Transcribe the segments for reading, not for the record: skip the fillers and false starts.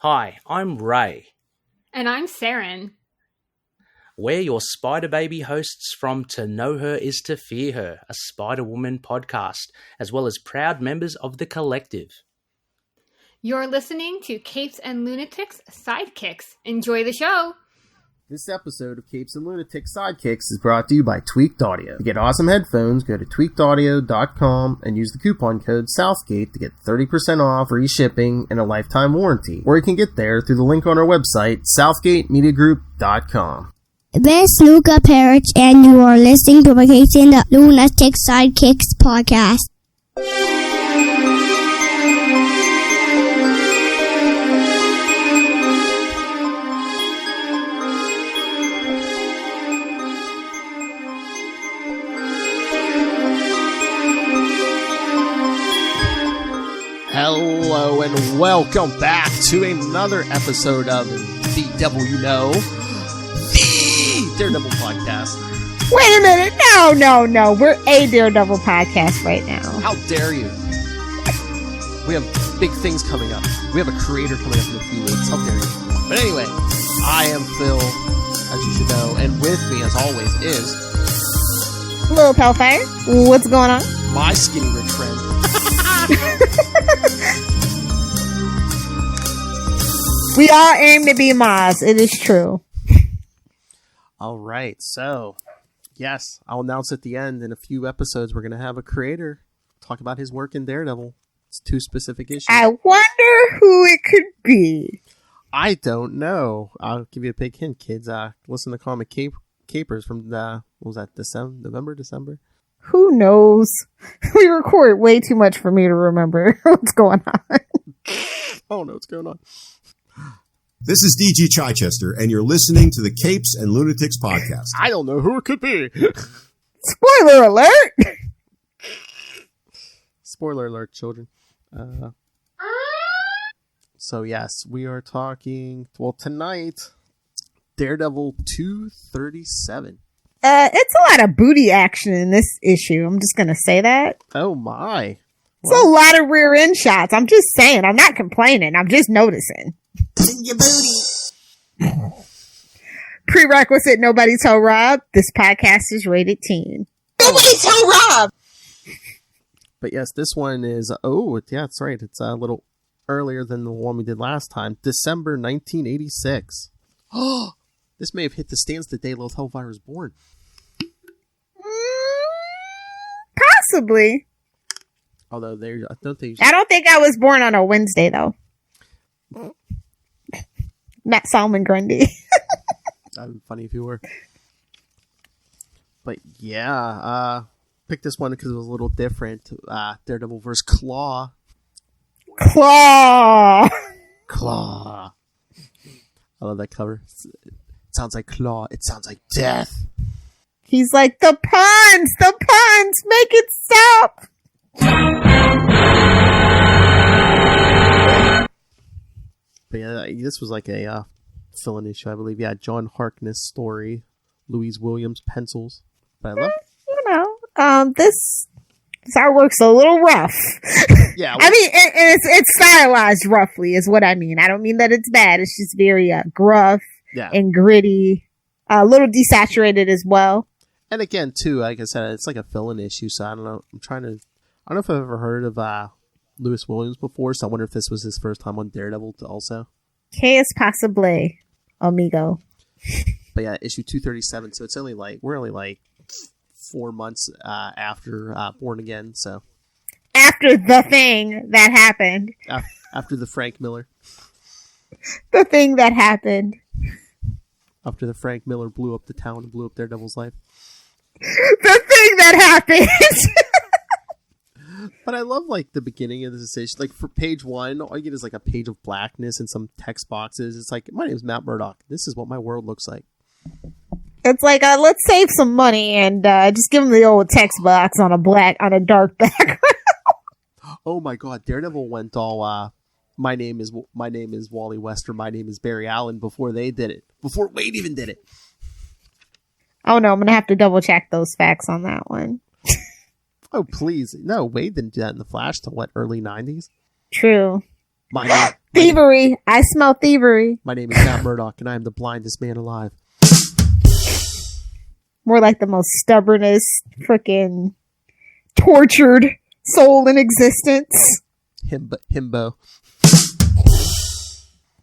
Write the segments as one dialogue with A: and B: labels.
A: Hi, I'm Ray.
B: And I'm Saren.
A: We're your Spider Baby hosts from To Know Her Is to Fear Her, a Spider-Woman podcast, as well as proud members of the collective.
B: You're listening to Capes and Lunatics Sidekicks. Enjoy the show!
C: This episode of Capes and Lunatics Sidekicks is brought to you by Tweaked Audio. To get awesome headphones, go to tweakedaudio.com and use the coupon code Southgate to get 30% off, free shipping, and a lifetime warranty. Or you can get there through the link on our website, southgatemediagroup.com.
D: This is Luca Perich, and you are listening to my Capes and Lunatics Sidekicks podcast.
C: Hello and welcome back to another episode of The Devil You Know, the Daredevil Podcast.
E: Wait a minute, no, we're a Daredevil podcast right now.
C: How dare you? We have big things coming up. We have a creator coming up in a few weeks. How dare you? But anyway, I am Phil, as you should know, and with me, as always, is...
E: Hello, Hellfire. What's going on?
C: My skinny rich friend.
E: We all aim to be Maz. It is true.
C: All right, so yes, I'll announce at the end in a few episodes we're going to have a creator talk about his work in Daredevil. It's 2 specific issues.
E: I wonder who it could be.
C: I don't know. I'll give you a big hint, kids. Listen to Comic Capers from what was that, November, December?
E: Who knows? We record way too much for me to remember what's going on.
C: Oh no, what's going on?
F: This is DG Chichester, and you're listening to the Capes and Lunatics Podcast.
C: I don't know who it could be.
E: Spoiler alert!
C: Spoiler alert, children. So yes, we are talking, well, tonight, Daredevil 237.
E: It's a lot of booty action in this issue. I'm just going to say that.
C: Oh my.
E: It's a lot of rear end shots. I'm just saying. I'm not complaining. I'm just noticing.
F: In your booty.
E: Prerequisite, nobody tell Rob. This podcast is rated teen. Nobody tell Rob!
C: But yes, this one is, that's right. It's a little earlier than the one we did last time. December 1986. Oh, this may have hit the stands the day Lilith Hellfire was born.
E: Possibly.
C: Although I don't think
E: I was born on a Wednesday though. Not Solomon Grundy.
C: That'd be funny if you were. But yeah, picked this one because it was a little different. Daredevil vs. Klaw.
E: Claw.
C: I love that cover. It sounds like Klaw. It sounds like death.
E: He's like, the puns, make it stop.
C: But yeah, this was like a fill-in issue, I believe. Yeah, John Harkness story, Louise Williams pencils. But I love,
E: this artwork's a little rough.
C: Yeah,
E: I mean, it's stylized roughly, is what I mean. I don't mean that it's bad. It's just very gruff and gritty, a little desaturated as well.
C: And again, too, like I said, it's like a fill-in issue. So I don't know. I don't know if I've ever heard of Louis Williams before, so I wonder if this was his first time on Daredevil also.
E: Chaos possibly, amigo.
C: But yeah, issue 237, so it's we're only like 4 months after Born Again, so.
E: After the thing that happened.
C: After the Frank Miller.
E: The thing that happened.
C: After the Frank Miller blew up the town and blew up Daredevil's life.
E: The thing that happened!
C: But I love, the beginning of this issue. Like, for page 1, all you get is, a page of blackness and some text boxes. It's like, my name is Matt Murdock. This is what my world looks like.
E: It's like, let's save some money and just give them the old text box on a dark background.
C: Oh my god, Daredevil went all, my name is Wally West, or my name is Barry Allen before they did it. Before Wade even did it.
E: Oh no, I'm going to have to double check those facts on that one.
C: Oh, please. No, Wade didn't do that in The Flash till, early 90s?
E: True.
C: My
E: Thievery. I smell thievery.
C: My name is Matt Murdock, and I am the blindest man alive.
E: More like the most stubbornest, freaking tortured soul in existence.
C: Himbo.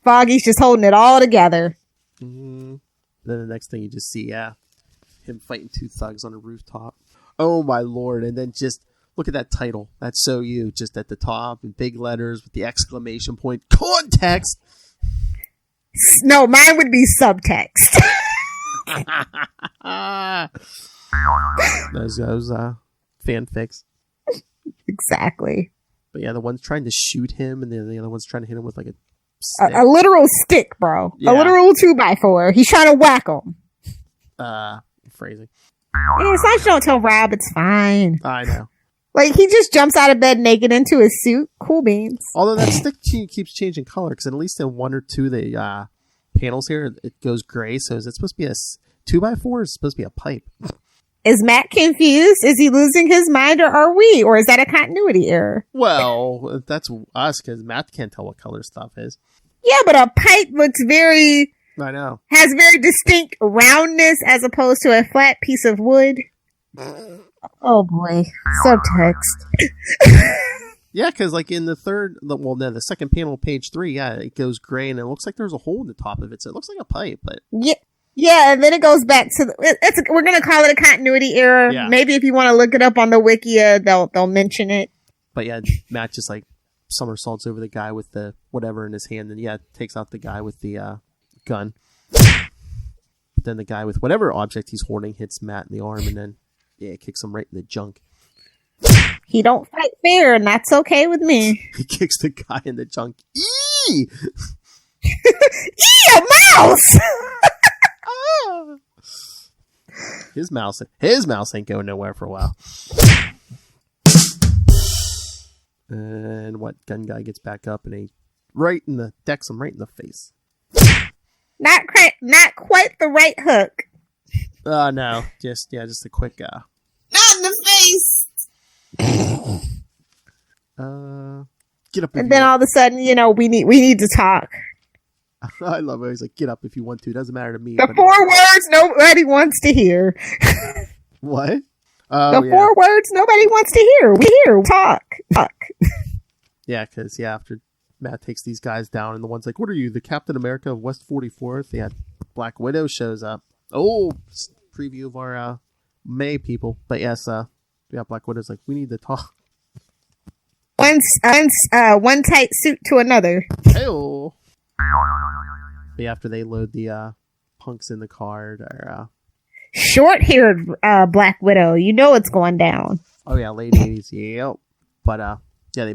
E: Foggy's just holding it all together.
C: Mm-hmm. Then the next thing you just see, him fighting two thugs on a rooftop. Oh my lord! And then just look at that title. That's So You, just at the top in big letters with the exclamation point. Context.
E: No, mine would be subtext.
C: those fanfics.
E: Exactly.
C: But yeah, the one's trying to shoot him, and then the other one's trying to hit him with like a stick.
E: A literal stick, bro. Yeah. A literal 2x4. He's trying to whack him.
C: Phrasing.
E: Yeah, as long as you don't tell Rob, it's fine.
C: I know.
E: Like, he just jumps out of bed naked into his suit. Cool beans.
C: Although that stick keeps changing color, because at least in one or two of the panels here, it goes gray. So is it supposed to be a 2x4 or is it supposed to be a pipe?
E: Is Matt confused? Is he losing his mind, or are we? Or is that a continuity error?
C: Well, that's us, because Matt can't tell what color stuff is.
E: Yeah, but a pipe looks very...
C: I know.
E: Has very distinct roundness as opposed to a flat piece of wood. Oh boy. Subtext.
C: Yeah, because like in the second panel, page 3, it goes gray and it looks like there's a hole in the top of it. So it looks like a pipe, but...
E: Yeah, and then it goes back to we're going to call it a continuity error. Yeah. Maybe if you want to look it up on the Wikia, they'll mention it.
C: But yeah, Matt just like somersaults over the guy with the whatever in his hand, and takes out the guy with the gun. But then the guy with whatever object he's holding hits Matt in the arm, and then it kicks him right in the junk.
E: He don't fight fair, and that's okay with me.
C: He kicks the guy in the junk. Eee!
E: Eee, a mouse!
C: His mouse ain't going nowhere for a while. And what gun guy gets back up and he decks him right in the face.
E: Not quite the right hook.
C: No, just a quick
E: not in the face.
C: Get up.
E: And then all of a sudden, we need to talk.
C: I love it. He's like, get up if you want to. It doesn't matter to me.
E: The 4 words nobody wants to hear.
C: What?
E: The 4 words nobody wants to hear. We hear. Talk.
C: Yeah, because, after Matt takes these guys down, and the one's like, what are you, the Captain America of West 44th? Yeah, Black Widow shows up. Oh, preview of our May people. But yes, Black Widow's like, we need to talk.
E: One tight suit to another.
C: Hey-oh. But after they load the punks in the car, they're
E: short-haired Black Widow. You know it's going down.
C: Oh yeah, late 80s. Yep. But they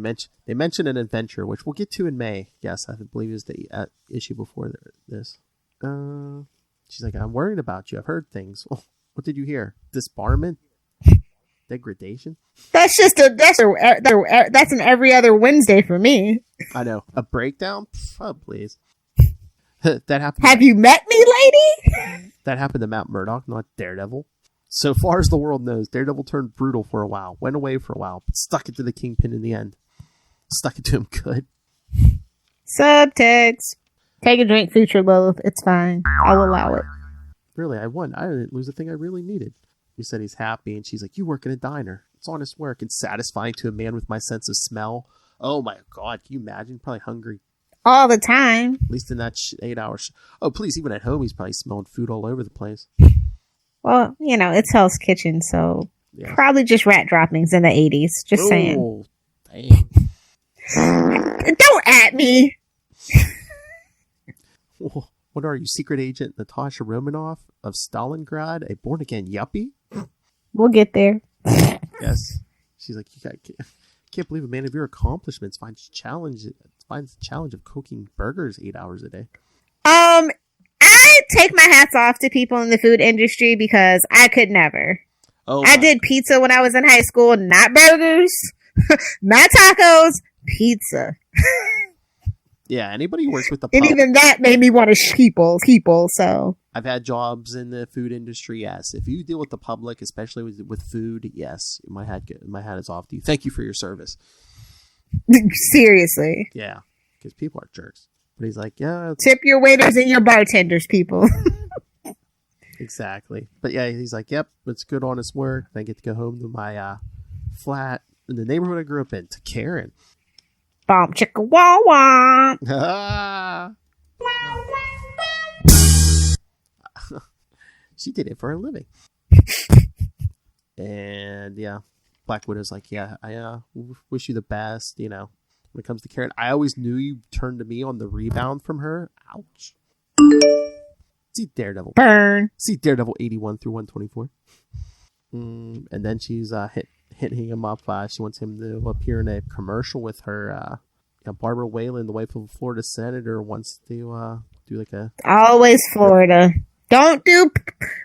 C: mention an adventure, which we'll get to in May. Yes, I believe is the issue before this. She's like, I'm worried about you. I've heard things. Oh, what did you hear? Disbarment? Degradation?
E: That's an every other Wednesday for me.
C: I know. A breakdown? Oh, please. That happened.
E: Have you met me, lady?
C: That happened to Matt Murdock, not Daredevil. So far as the world knows, Daredevil turned brutal for a while, went away for a while, but stuck it to the Kingpin in the end. Stuck it to him good.
E: Subtext. Take a drink, future Lilith. It's fine. I'll allow it.
C: Really, I won. I didn't lose the thing I really needed. He said he's happy, and she's like, you work in a diner. It's honest work and satisfying to a man with my sense of smell. Oh my God, can you imagine? Probably hungry.
E: All the time.
C: At least in that 8 hours. Oh, please, even at home, he's probably smelling food all over the place.
E: Well, it's Hell's Kitchen, so probably just rat droppings in the 80s. Just saying. Dang. Don't at me.
C: What are you, secret agent Natasha Romanoff of Stalingrad, a born-again yuppie?
E: We'll get there.
C: Yes. She's like, can't believe a man of your accomplishments finds the challenge of cooking burgers 8 hours a day.
E: I take my hats off to people in the food industry because I could never. I did pizza when I was in high school, not burgers, not tacos, pizza.
C: Yeah, anybody who works with the
E: and even that made me want to people. So
C: I've had jobs in the food industry. Yes, if you deal with the public, especially with food, yes, my hat is off to you. Thank you for your service.
E: Seriously.
C: Yeah. because people are jerks. But he's like, yeah.
E: Tip your waiters and your bartenders, people.
C: Exactly. But yeah, he's like, yep, it's good, honest work. I get to go home to my flat in the neighborhood I grew up in, to Karen.
E: Bomb chicka wah wah.
C: She did it for a living. And yeah, Black Widow's like, yeah, I wish you the best, you know, when it comes to Karen. I always knew you turned to me on the rebound from her. Ouch. See Daredevil.
E: Burn.
C: See Daredevil 81 through 124. And then she's hitting him up. She wants him to appear in a commercial with her. Barbara Whalen, the wife of a Florida senator, wants to do like a...
E: Always Florida. Don't do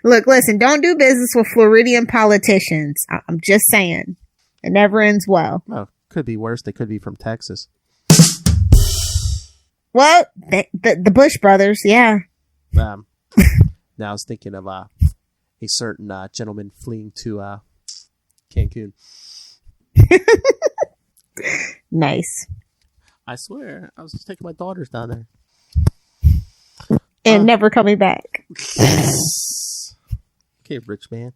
E: business with Floridian politicians. I'm just saying. It never ends well.
C: Oh, could be worse. They could be from Texas.
E: Well, the Bush brothers, yeah.
C: Now I was thinking of a certain gentleman fleeing to Cancun.
E: Nice.
C: I swear, I was just taking my daughters down there.
E: And never coming back.
C: Okay, rich man.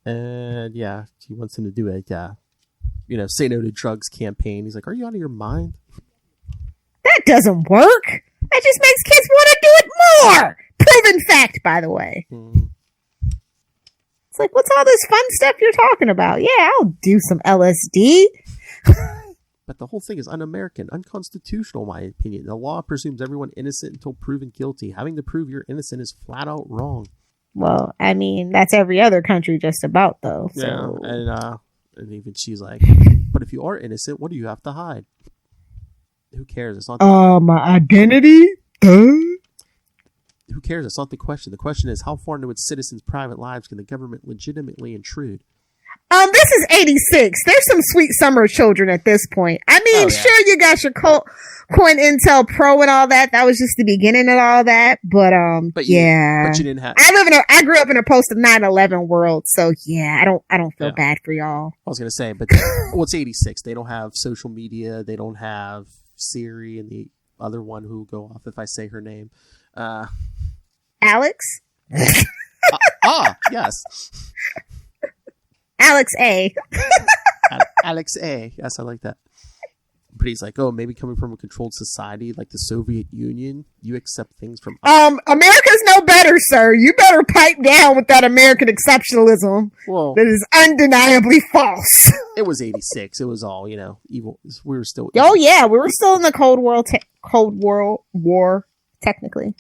C: And yeah, she wants him to do a, say no to drugs campaign. He's like, are you out of your mind?
E: That doesn't work. That just makes kids want to do it more. Proven fact, by the way. It's like, what's all this fun stuff you're talking about? Yeah, I'll do some LSD.
C: But the whole thing is un-American, unconstitutional, in my opinion. The law presumes everyone innocent until proven guilty. Having to prove you're innocent is flat out wrong.
E: Well, I mean, that's every other country just about, though. So.
C: Yeah, and even she's like, but if you are innocent, what do you have to hide? Who cares? It's not.
E: My identity?
C: Who cares? It's not the question. The question is, how far into its citizens' private lives can the government legitimately intrude?
E: This is 86. There's some sweet summer children at this point. I mean, Sure, you got your Coin Intel Pro and all that. That was just the beginning of all that. But yeah.
C: But you didn't have.
E: I grew up in a post 9/11 world, so yeah, I don't feel bad for y'all.
C: I was gonna say, but it's 86. They don't have social media. They don't have Siri and the other one who will go off if I say her name.
E: Alex.
C: Yes.
E: Alex A.
C: Alex A. Yes, I like that. But he's like, oh, maybe coming from a controlled society like the Soviet Union, you accept things from...
E: America's no better, sir. You better pipe down with that American exceptionalism that is undeniably false.
C: It was 86. It was all, evil. We were still...
E: Oh, yeah. We were still in the Cold War, technically.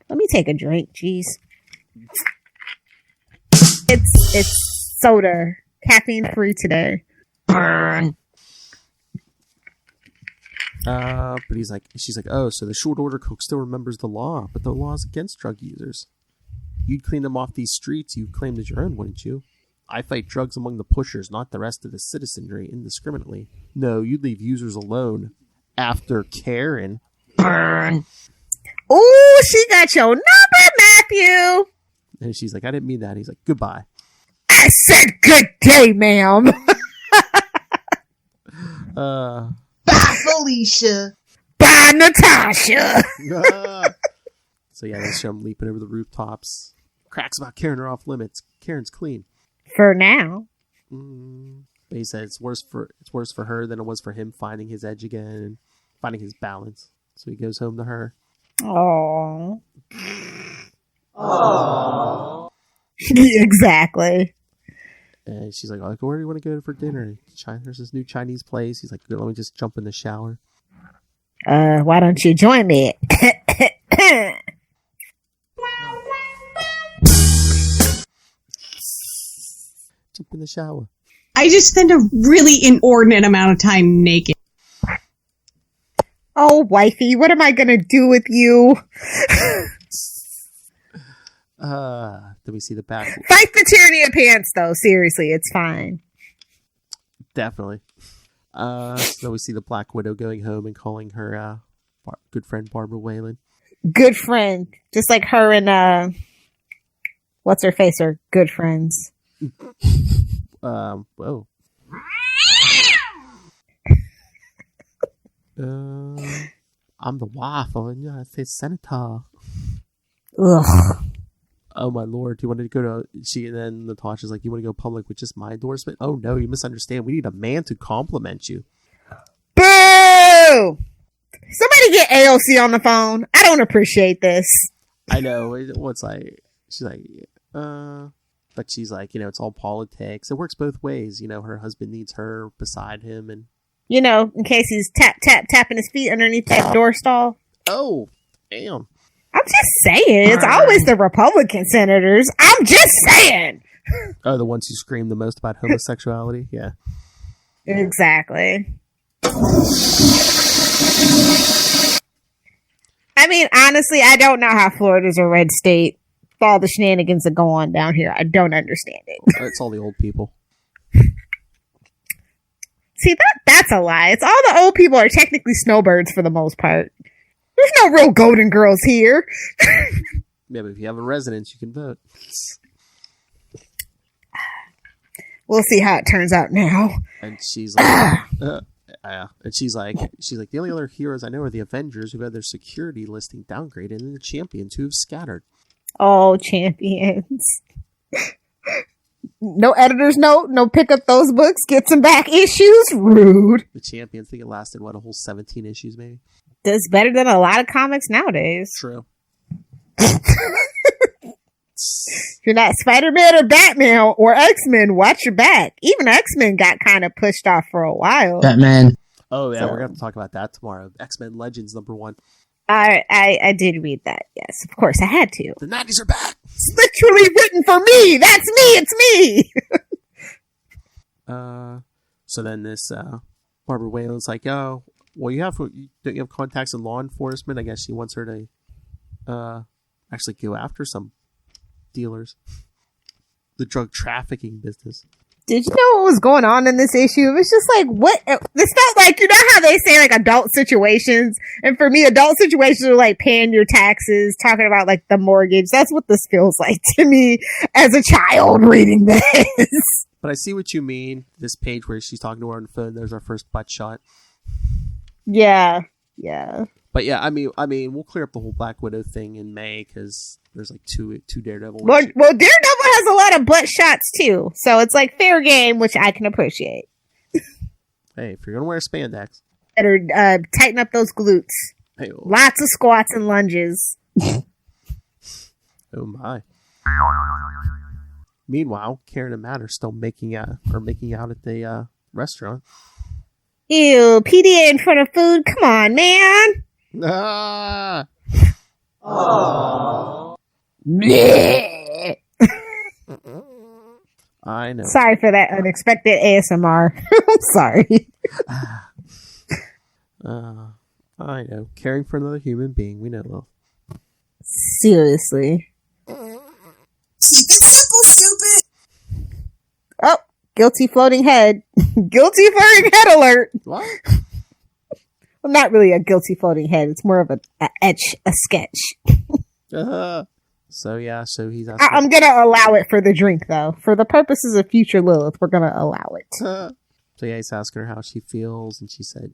E: Let me take a drink. Jeez. It's soda, caffeine free today. Burn.
C: But she's like, oh, so the short order cook still remembers the law, but the law is against drug users. You'd clean them off these streets you claimed as your own, wouldn't you? I fight drugs among the pushers, not the rest of the citizenry indiscriminately. No, you'd leave users alone. After Karen.
E: Burn. Ooh, she got your number, Matthew.
C: And she's like, I didn't mean that. He's like, goodbye.
E: I said good day, ma'am.
G: Bye, Felicia.
E: Bye, Natasha.
C: So yeah, they show him leaping over the rooftops. Cracks about Karen are off limits. Karen's clean.
E: For now.
C: But he said it's worse for her than it was for him finding his edge again and finding his balance. So he goes home to her.
E: Aww. Exactly.
C: And she's like, where do you want to go for dinner? There's this new Chinese place. He's like, let me just jump in the shower.
E: Why don't you join me?
C: Jump in the shower.
G: I just spend a really inordinate amount of time naked.
E: Oh, wifey, what am I going to do with you?
C: Then we see the back.
E: Fight the tyranny of pants, though. Seriously, it's fine.
C: Definitely. So we see the Black Widow going home and calling her good friend Barbara Whalen.
E: Good friend. Just like her and, what's her face are good friends.
C: Whoa. I'm the wife of a United States Senator.
E: Ugh.
C: Oh my lord, do you want to go to... And then Natasha's like, you want to go public with just my endorsement? Oh no, you misunderstand. We need a man to compliment you.
E: Boo! Somebody get AOC on the phone. I don't appreciate this.
C: I know. What's like... She's like, But she's like, it's all politics. It works both ways. Her husband needs her beside him. And
E: in case he's tapping his feet underneath that door stall.
C: Oh, damn.
E: I'm just saying. It's always the Republican senators. I'm just saying.
C: Oh, the ones who scream the most about homosexuality? Yeah.
E: Exactly. I mean, honestly, I don't know how Florida's a red state. With all the shenanigans that go on down here, I don't understand it.
C: It's all the old people.
E: See, that's a lie. It's all the old people are technically snowbirds for the most part. There's no real golden girls here.
C: Yeah, but if you have a residence, you can vote.
E: We'll see how it turns out now.
C: And she's like, and she's like, the only other heroes I know are the Avengers who had their security listing downgraded and the champions who have scattered.
E: Oh, champions. No editor's note, no pick up those books, get some back issues. Rude.
C: The champions, I think it lasted, a whole 17 issues maybe?
E: That's better than a lot of comics nowadays.
C: True.
E: If you're not Spider-Man or Batman or X-Men, watch your back. Even X-Men got kind of pushed off for a while.
A: Batman.
C: Oh, yeah, we're going to talk about that tomorrow. X-Men Legends #1.
E: I did read that, yes. Of course, I had to.
C: The 90s are back!
E: It's literally written for me! That's me! It's me!
C: So then this Barbara Whalen's like, oh, well, don't you have contacts in law enforcement? I guess she wants her to actually go after some dealers. The drug trafficking business.
E: Did you know what was going on in this issue? It was just like, what? This felt like, how they say like adult situations? And for me, adult situations are like paying your taxes, talking about like the mortgage. That's what this feels like to me as a child reading this.
C: But I see what you mean. This page where she's talking to her on the phone, there's our first butt shot.
E: Yeah.
C: But yeah, I mean, we'll clear up the whole Black Widow thing in May because there's like two Daredevil.
E: Well, Daredevil has a lot of butt shots too, so it's like fair game, which I can appreciate.
C: Hey, if you're gonna wear spandex,
E: better tighten up those glutes.
C: Hey,
E: lots of squats and lunges.
C: Oh my! Meanwhile, Karen and Matt are still making out at the restaurant.
E: Ew, PDA in front of food. Come on, man.
C: Ah.
E: Oh.
C: I know.
E: Sorry for that unexpected ASMR. I'm sorry.
C: I know. Caring for another human being, we know love.
E: Seriously.
H: Keep it simple, stupid.
E: Oh, guilty floating head. Guilty floating head alert.
C: What?
E: Well, not really a guilty floating head. It's more of a sketch.
C: So he's asking.
E: I'm going to allow it for the drink, though. For the purposes of future Lilith, we're going to allow it.
C: So he's asking her how she feels, and she said,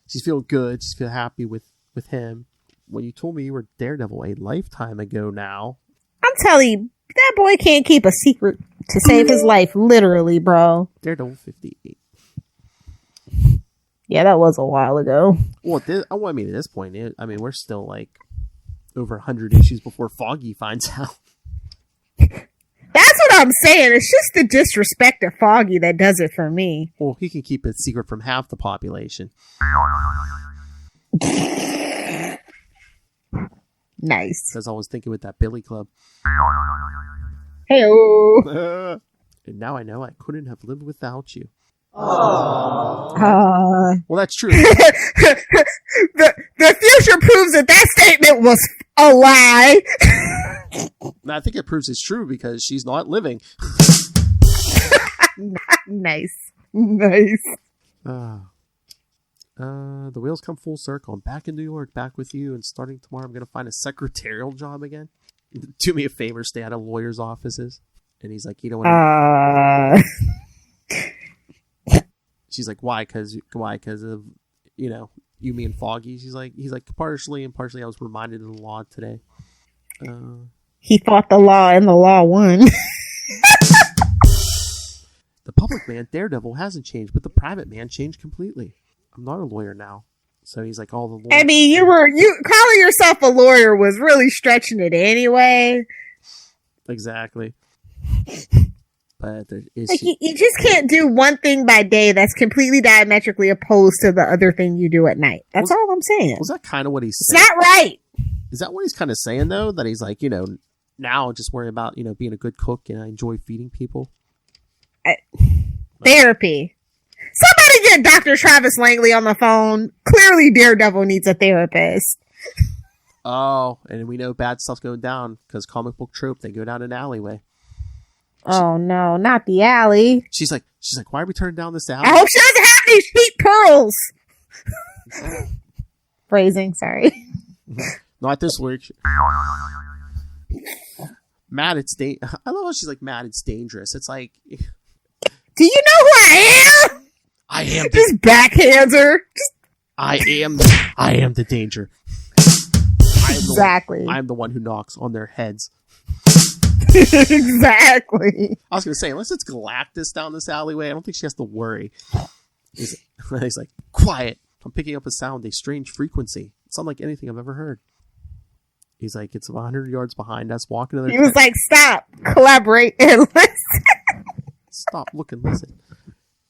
C: she's feeling good. She's feeling happy with him. Well, you told me you were Daredevil a lifetime ago now.
E: I'm telling you, that boy can't keep a secret to save his life, literally, bro.
C: Daredevil 58.
E: Yeah, that was a while ago.
C: Well, at this point, we're still like over 100 issues before Foggy finds out.
E: That's what I'm saying. It's just the disrespect of Foggy that does it for me.
C: Well, he can keep it secret from half the population.
E: Nice.
C: Because I was thinking with that Billy Club.
E: Hey-oh.
C: And now I know I couldn't have lived without you.
E: Well,
C: that's true.
E: The future proves that statement was a lie.
C: I think it proves it's true because she's not living.
E: Nice.
C: The wheels come full circle. I'm back in New York, back with you, and starting tomorrow I'm going to find a secretarial job again. Do me a favor, stay out of lawyers' offices. And he's like, you know what? She's like, why? Because you, me, and Foggy. He's like partially and partially. I was reminded of the law today.
E: He fought the law and the law won.
C: The public man, Daredevil, hasn't changed, but the private man changed completely. I'm not a lawyer now. So he's like, all the lawyers.
E: I mean, you calling yourself a lawyer was really stretching it anyway.
C: Exactly. But there is...
E: Like, you just can't do one thing by day that's completely diametrically opposed to the other thing you do at night. That's all I'm saying.
C: Was that kind of what he's saying?
E: It's not right.
C: Is that what he's kind of saying, though? That he's like, now just worry about, being a good cook and I enjoy feeding people?
E: Therapy. Somebody get Dr. Travis Langley on the phone. Clearly Daredevil needs a therapist.
C: Oh, and we know bad stuff's going down because comic book trope, they go down an alleyway.
E: Oh no, not the alley.
C: She's like, why are we turning down this alley?
E: I hope she doesn't have these cheap pearls. Phrasing, sorry.
C: Not this week. Matt, I love how she's like, Matt, it's dangerous. It's like,
E: do you know who I am?
C: I am
E: this backhands her.
C: I am the danger.
E: Exactly.
C: I am the one who knocks on their heads.
E: Exactly.
C: I was going to say, unless it's Galactus down this alleyway, I don't think she has to worry. He's like, quiet. I'm picking up a sound, a strange frequency. It's unlike anything I've ever heard. He's like, it's 100 yards behind us, walking to the...
E: He was like, stop, collaborate, and listen.
C: Stop, look, and listen.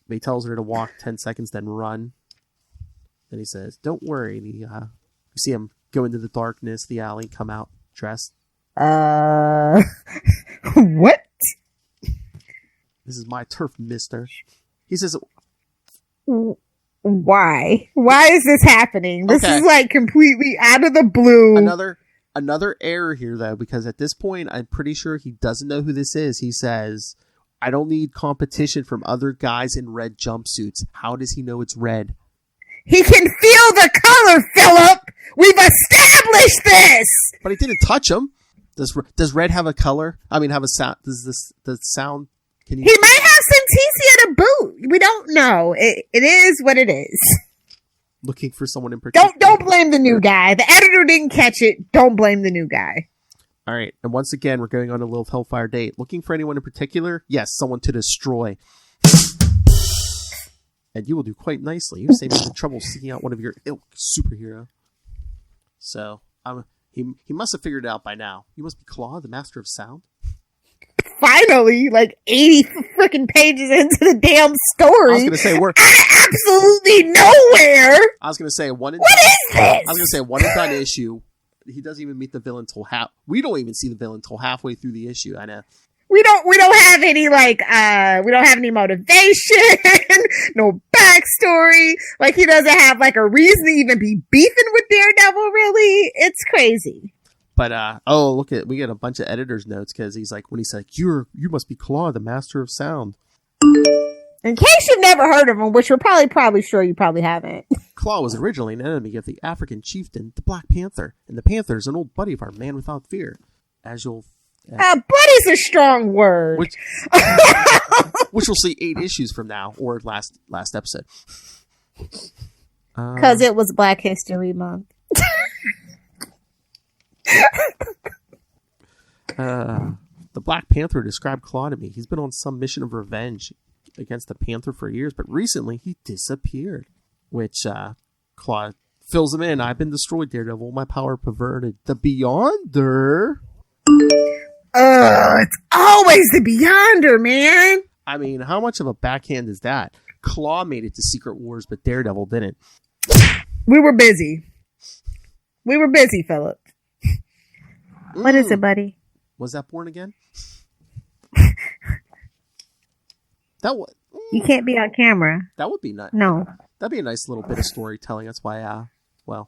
C: He tells her to walk 10 seconds, then run. Then he says, don't worry. And you see him go into the darkness, the alley, come out dressed.
E: What?
C: This is my turf, mister. He says...
E: Why? Why is this happening? This is like completely out of the blue.
C: Another error here, though, because at this point, I'm pretty sure he doesn't know who this is. He says, I don't need competition from other guys in red jumpsuits. How does he know it's red?
E: He can feel the color, Philip! We've established this!
C: But he didn't touch him. Does red have a color? I mean, have a sound? The sound...
E: He might have Synthesia to boot. We don't know. It is what it is.
C: Looking for someone in particular.
E: Don't blame the new guy. The editor didn't catch it. Don't blame the new guy.
C: All right. And once again, we're going on a Lilith Hellfire date. Looking for anyone in particular? Yes, someone to destroy. And you will do quite nicely. You save me the trouble seeking out one of your ilk superhero. So, he must have figured it out by now. You must be Klaw, the master of sound.
E: Finally, like 80 freaking pages into the damn story.
C: I was going to say,
E: absolutely nowhere.
C: I was going to say,
E: what is this?
C: I was going to say, one and done issue. He doesn't even meet the villain till half. We don't even see the villain till halfway through the issue. I know.
E: We don't have any we don't have any motivation, no backstory. Like, he doesn't have like a reason to even be beefing with Daredevil, really. It's crazy.
C: But, we get a bunch of editor's notes because he's like, when he's like, you must be Klaw, the master of sound.
E: In case you've never heard of him, which we're probably sure you probably haven't.
C: Klaw was originally an enemy of the African chieftain, the Black Panther. And the Panther is an old buddy of our Man Without Fear. As you'll...
E: buddy's a strong word.
C: Which we'll see 8 issues from now, or last episode.
E: Because it was Black History Month.
C: The Black Panther described Klaw to me. He's been on some mission of revenge against the Panther for years, but recently he disappeared. Which Klaw fills him in. I've been destroyed, Daredevil. My power perverted. The Beyonder.
E: It's always the Beyonder, man.
C: I mean, how much of a backhand is that? Klaw made it to Secret Wars, but Daredevil didn't.
E: We were busy, Philip. What is it, buddy?
C: Was that Born Again? That would.
E: You can't be on camera.
C: That would be nice.
E: No.
C: That'd be a nice little bit of storytelling. That's why, I was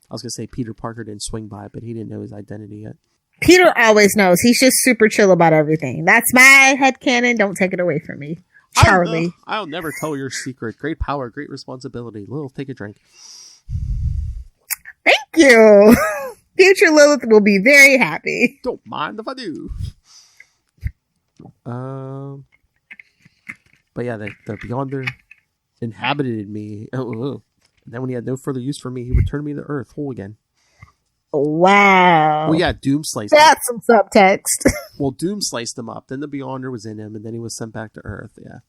C: going to say Peter Parker didn't swing by, but he didn't know his identity yet.
E: Peter always knows. He's just super chill about everything. That's my headcanon. Don't take it away from me. Charlie.
C: I'll never tell your secret. Great power, great responsibility. Lilith, take a drink.
E: Thank you. Future Lilith will be very happy.
C: Don't mind if I do. But yeah, the Beyonder inhabited me. And then when he had no further use for me, he returned me to Earth whole again.
E: Wow.
C: Well, yeah, Doom sliced him.
E: That's some subtext.
C: Well, Doom sliced him up. Then the Beyonder was in him, and then he was sent back to Earth. Yeah.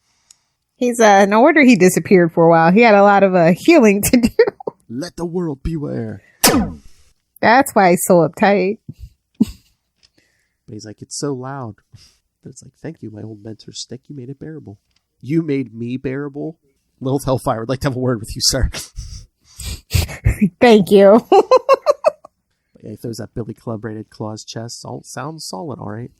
E: He's no wonder he disappeared for a while. He had a lot of healing to do.
C: Let the world beware.
E: That's why he's so uptight.
C: But he's like, it's so loud. But it's like, thank you, my old mentor Stick. You made it bearable. You made me bearable. Lilith Hellfire would like to have a word with you, sir.
E: Thank you.
C: Yeah, he throws that Billy Club rated Claw's chest. Sounds solid, all right.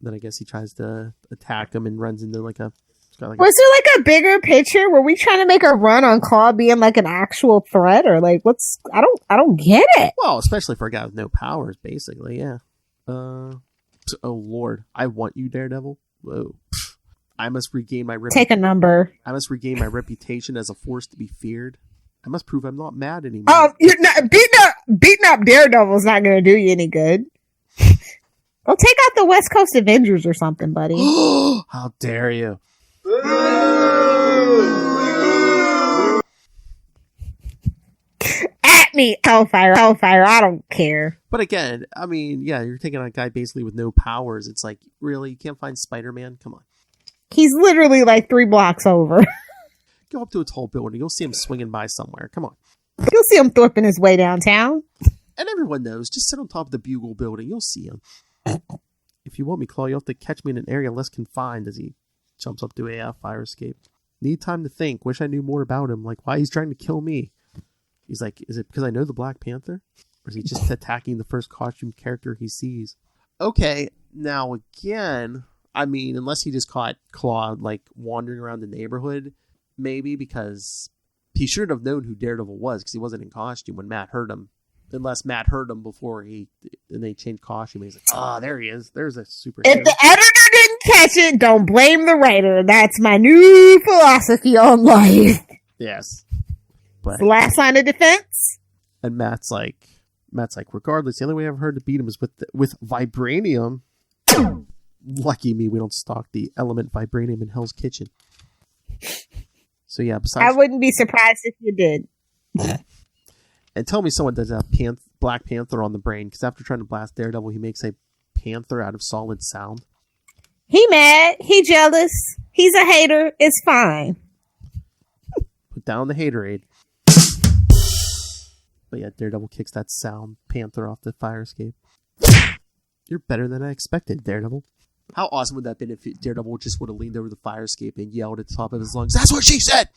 C: Then I guess he tries to attack him and runs into like a...
E: Was there like a bigger picture? Were we trying to make a run on Klaw being like an actual threat, or like what's? I don't get it.
C: Well, especially for a guy with no powers, basically, yeah. Oh Lord, I want you, Daredevil. Whoa. I must regain my
E: Take a number.
C: I must regain my reputation as a force to be feared. I must prove I'm not mad anymore.
E: Oh, you're not beating up Daredevil's not going to do you any good. Well, take out the West Coast Avengers or something, buddy.
C: How dare you?
E: At me, Hellfire. I don't care.
C: But again, I mean, yeah, you're taking on a guy basically with no powers. It's like, really, you can't find Spider-Man? Come on.
E: He's literally like 3 blocks over.
C: Go up to a tall building. You'll see him swinging by somewhere. Come on.
E: You'll see him thorping his way downtown.
C: And everyone knows. Just sit on top of the Bugle building. You'll see him. If you want me, Claw, you'll have to catch me in an area less confined as he jumps up to a fire escape. Need time to think. Wish I knew more about him. Like, why he's trying to kill me. He's like, is it because I know the Black Panther? Or is he just attacking the first costume character he sees? Okay, now again... I mean, unless he just caught Klaw, like, wandering around the neighborhood, maybe, because he should have known who Daredevil was, because he wasn't in costume when Matt heard him. Unless Matt heard him before and they changed costume. And he's like, there he is. There's a superhero.
E: If the editor didn't catch it, don't blame the writer. That's my new philosophy on life.
C: Yes.
E: But it's the last line of defense.
C: And Matt's like, regardless, the only way I've heard to beat him is with vibranium. Lucky me, we don't stock the element vibranium in Hell's Kitchen. So yeah, besides...
E: I wouldn't be surprised if you did.
C: And tell me someone does have Black Panther on the brain, because after trying to blast Daredevil, he makes a panther out of solid sound.
E: He mad. He jealous. He's a hater. It's fine.
C: Put down the haterade. But yeah, Daredevil kicks that sound panther off the fire escape. You're better than I expected, Daredevil. How awesome would that have been if Daredevil just would have leaned over the fire escape and yelled at the top of his lungs, "That's what she said!"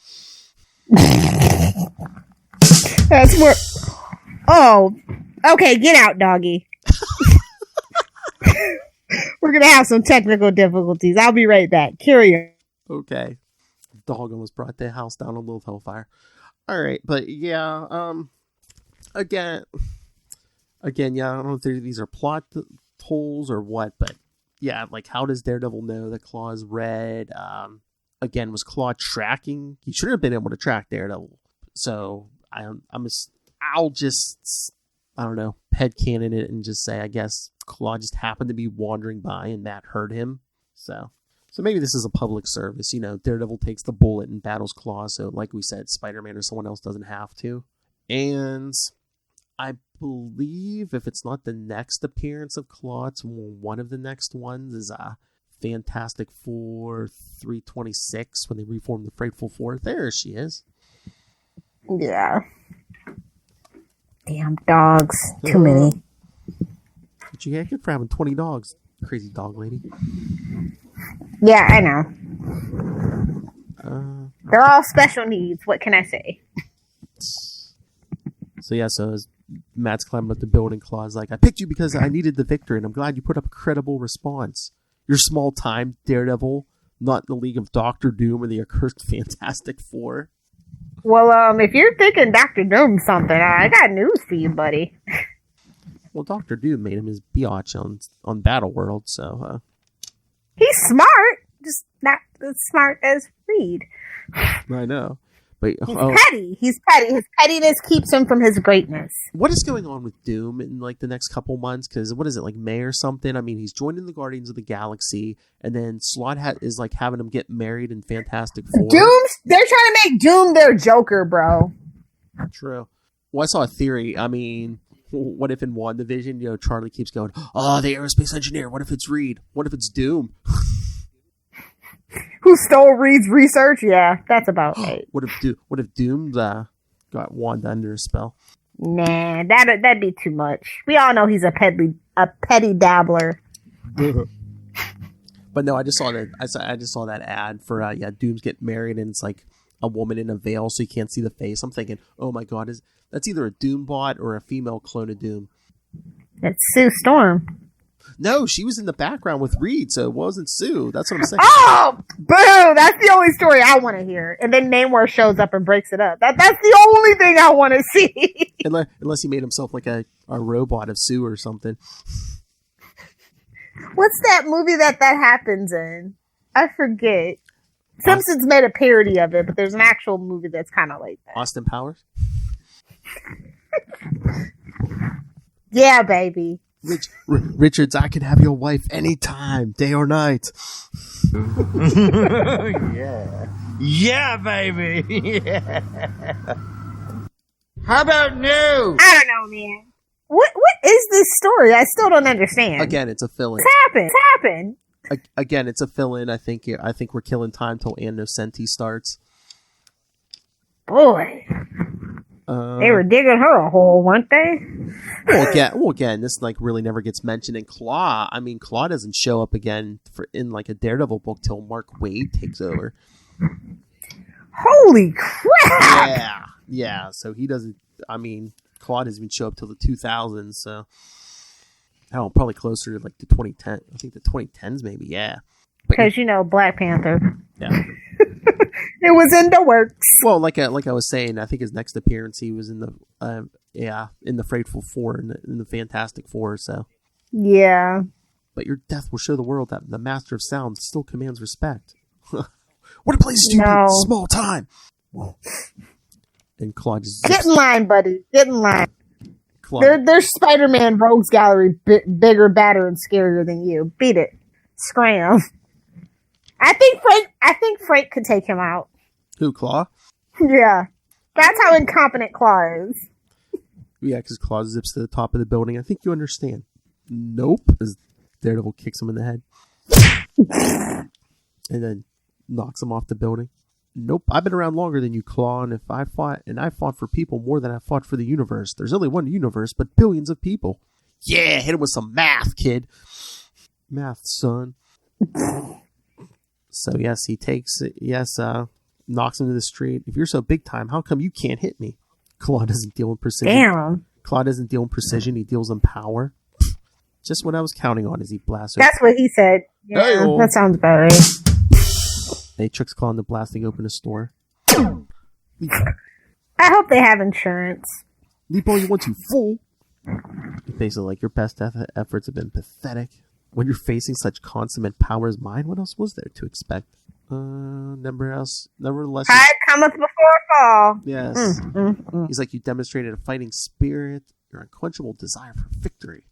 E: That's more... Oh, okay, get out, doggy. We're going to have some technical difficulties. I'll be right back. Carry on.
C: Okay. Dog almost brought the house down on Lilith Hellfire. Alright, but yeah, again, yeah, I don't know if these are plot holes or what, but yeah, like, how does Daredevil know that Klaw is red? Again, was Klaw tracking? He should have been able to track Daredevil. So I'll just, I don't know, headcanon it and just say, I guess Klaw just happened to be wandering by and Matt heard him. So maybe this is a public service. You know, Daredevil takes the bullet and battles Klaw. So like we said, Spider-Man or someone else doesn't have to. And I believe if it's not the next appearance of Klaw, it's one of the next ones is Fantastic Four 326 when they reform the Frightful Four. There she is.
E: Yeah. Damn dogs. Too many.
C: But you get good for having 20 dogs, crazy dog lady.
E: Yeah, I know. They're all special needs. What can I say?
C: So yeah, so as Matt's climbing up the building, Klaw's like, I picked you because I needed the victory, and I'm glad you put up a credible response. You're small time, Daredevil, not in the league of Dr. Doom or the accursed Fantastic Four.
E: Well, if you're thinking Dr. Doom something, I got news for you, buddy.
C: Well, Dr. Doom made him his biatch on Battle World, so...
E: He's smart, just not as smart as Reed.
C: I know. But
E: he's petty. He's petty. His pettiness keeps him from his greatness.
C: What is going on with Doom in like the next couple months? Because what is it, like May or something? I mean, he's joining the Guardians of the Galaxy, and then Slott is like having him get married in Fantastic Four.
E: They're trying to make Doom their Joker, bro.
C: True. Well, I saw a theory. I mean, what if in WandaVision, you know, Charlie keeps going, "Oh, the aerospace engineer. What if it's Reed? What if it's Doom?"
E: Who stole Reed's research? Yeah, that's about right.
C: What if Doom's got Wanda under a spell?
E: Nah, that'd be too much. We all know he's a petty dabbler.
C: But no, I just saw that. I just saw that ad for Doom's getting married, and it's like a woman in a veil, so you can't see the face. I'm thinking, oh my god, that's either a Doom bot or a female clone of Doom.
E: That's Sue Storm.
C: No, she was in the background with Reed, so it wasn't Sue. That's what I'm saying.
E: Oh, boo! That's the only story I want to hear. And then Namor shows up and breaks it up. That's the only thing I want to see.
C: Unless he made himself like a robot of Sue or something.
E: What's that movie that happens in? I forget. Simpsons made a parody of it, but there's an actual movie that's kind of like that.
C: Austin Powers?
E: Yeah, baby.
C: Richards, I can have your wife anytime, day or night.
I: Yeah. Yeah, baby. Yeah. How about new?
E: I don't know, man. What is this story? I still don't understand.
C: Again, it's a fill-in.
E: What's happened?
C: Again, it's a fill-in. I think we're killing time till Ann Nocenti starts.
E: Boy. They were digging her a hole, weren't they?
C: Well, again, this like really never gets mentioned in Klaw. I mean, Klaw doesn't show up again in like a Daredevil book till Mark Waid takes over.
E: Holy crap!
C: Yeah. So he doesn't. I mean, Klaw doesn't even show up till the 2000s. So, probably closer to like the 2010. I think the 2010s, maybe. Yeah.
E: Because Black Panther.
C: Yeah.
E: It was in the works.
C: Well, like I was saying, I think his next appearance he was in the in the Frightful Four in the Fantastic Four. So
E: yeah.
C: But your death will show the world that the Master of Sound still commands respect. What a place to be! Small time. And Claw just
E: get in line, buddy. Get in line. There's Spider-Man Rogues Gallery bigger, badder, and scarier than you. Beat it. Scram. I think Frank could take him out.
C: Who, Claw?
E: Yeah. That's how incompetent Claw is.
C: Yeah, because Claw zips to the top of the building. I think you understand. Nope. As Daredevil kicks him in the head. And then knocks him off the building. Nope. I've been around longer than you, Claw, and I fought for people more than I fought for the universe. There's only one universe, but billions of people. Yeah, hit him with some math, kid. Math, son. So yes, he takes it. Yes, knocks him to the street. If you're so big time, how come you can't hit me? Claw doesn't deal in precision.
E: Damn.
C: Claw doesn't deal in precision. He deals in power. Just what I was counting on as he blasts.
E: That's what he said. Yeah, hey-o. That sounds about right.
C: They tricks Claw into blasting open a store.
E: I hope they have insurance.
C: Leap all you want to, fool. Basically, like, your best efforts have been pathetic. When you're facing such consummate power as mine, what else was there to expect? Nevertheless.
E: Pride cometh before a fall.
C: Yes. He's like, you demonstrated a fighting spirit, your unquenchable desire for victory.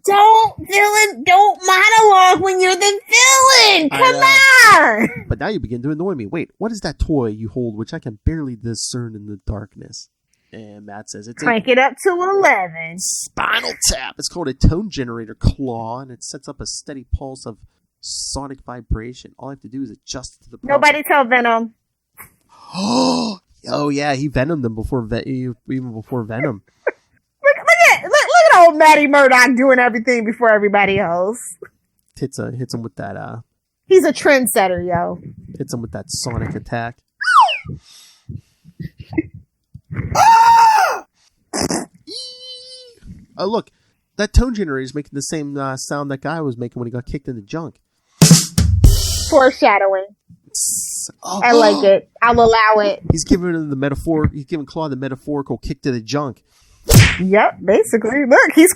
E: Don't monologue when you're the villain. Come on.
C: But now you begin to annoy me. Wait, what is that toy you hold which I can barely discern in the darkness? And Matt says it's
E: crank it up to 11.
C: Spinal Tap. It's called a tone generator, Claw, and it sets up a steady pulse of sonic vibration. All I have to do is adjust it to the problem.
E: Nobody tell Venom.
C: Oh yeah, he venomed them even before Venom.
E: Look at old Matty Murdock doing everything before everybody else.
C: Hits him with that.
E: He's a trendsetter, yo.
C: Hits him with that sonic attack. Oh look, that tone generator is making the same sound that guy was making when he got kicked in the junk.
E: Foreshadowing. I like it. I'll allow it.
C: He's giving Claw the metaphorical kick to the junk.
E: Yep, basically. Look, he's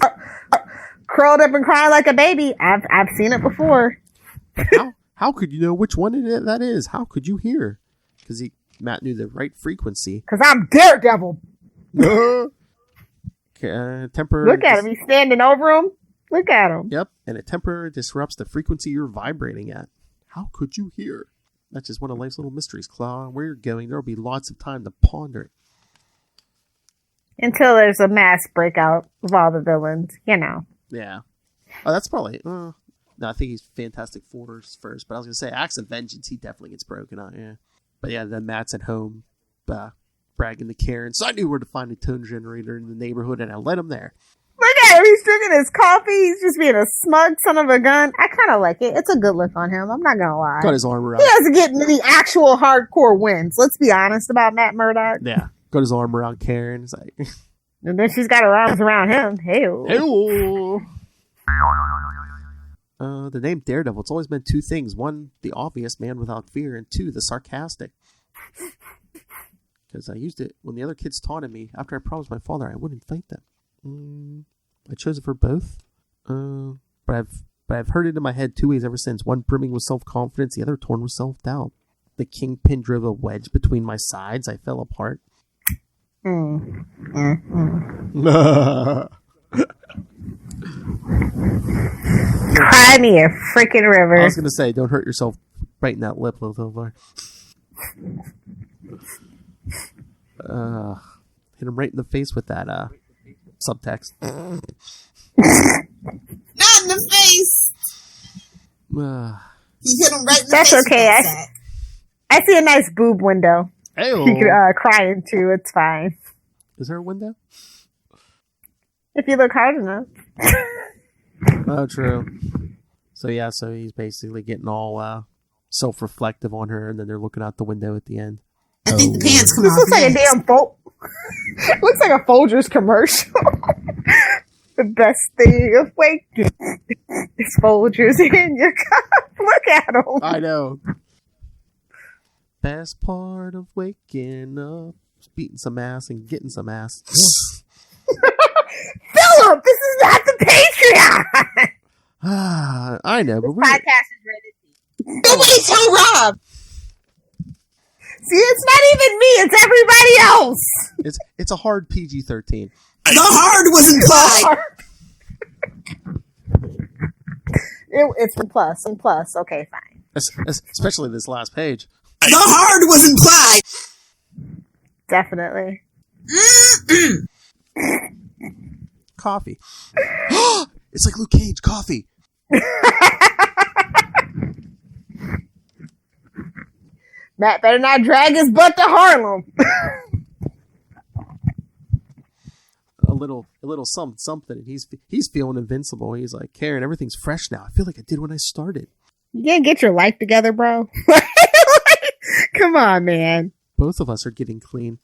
E: curled up and crying like a baby. I've seen it before.
C: How could you know which one that is? How could you hear? Because Matt knew the right frequency.
E: Because I'm Daredevil.
C: Temper.
E: Look at him. He's standing over him. Look at him.
C: Yep. And a temper disrupts the frequency you're vibrating at. How could you hear? That's just one of life's little mysteries, Klaw. Where you're going, there'll be lots of time to ponder it.
E: Until there's a mass breakout of all the villains,
C: Yeah. Oh, that's probably... no, I think he's Fantastic Four's first. But I was going to say, Acts of Vengeance, he definitely gets broken out, yeah. But yeah, then Matt's at home, bragging to Karen. So I knew where to find a tone generator in the neighborhood, and I led him there.
E: Look at him. He's drinking his coffee. He's just being a smug son of a gun. I kind of like it. It's a good look on him. I'm not going to lie.
C: Got his arm around.
E: He doesn't get many actual hardcore wins. Let's be honest about Matt Murdock.
C: Yeah. Got his arm around Karen. It's like...
E: And then she's got her arms around him. Hey-o.
C: The name Daredevil, it's always meant two things. One, the obvious, man without fear, and two, the sarcastic. Because I used it when the other kids taunted me. After I promised my father I wouldn't fight them. I chose it for both. But I've heard it in my head two ways ever since. One brimming with self-confidence, the other torn with self-doubt. The kingpin drove a wedge between my sides. I fell apart.
E: Cry me a freaking river.
C: I was going to say, don't hurt yourself biting that lip, little hit him right in the face with that subtext.
H: Not in the face. You hit him right in the
E: That's
H: face.
E: okay. I see a nice boob window.
C: Hey-o.
E: You could cry into. It's fine.
C: Is there a window?
E: If you look hard enough.
C: Oh, true. So he's basically getting all self-reflective on her, and then they're looking out the window at the end.
H: I think the pants come
E: This
H: off.
E: looks like a damn looks like a Folgers commercial. The best thing of waking is Folgers in your cup. Look at him.
C: I know. Best part of waking up, beating some ass and getting some ass.
E: Philip, this is not the Patreon.
C: I know, but
E: Podcast is ready.
H: Nobody tell Rob.
E: See, it's not even me; it's everybody else.
C: It's a hard PG-13.
H: The hard was implied.
E: It's from plus and plus. Okay, fine.
C: Especially this last page.
H: The hard was implied.
E: Definitely.
C: Coffee. It's like Luke Cage, coffee.
E: Matt better not drag his butt to Harlem.
C: A little something, and he's feeling invincible. He's like, Karen, everything's fresh now. I feel like I did when I started.
E: You can't get your life together, bro. Come on, man.
C: Both of us are getting clean.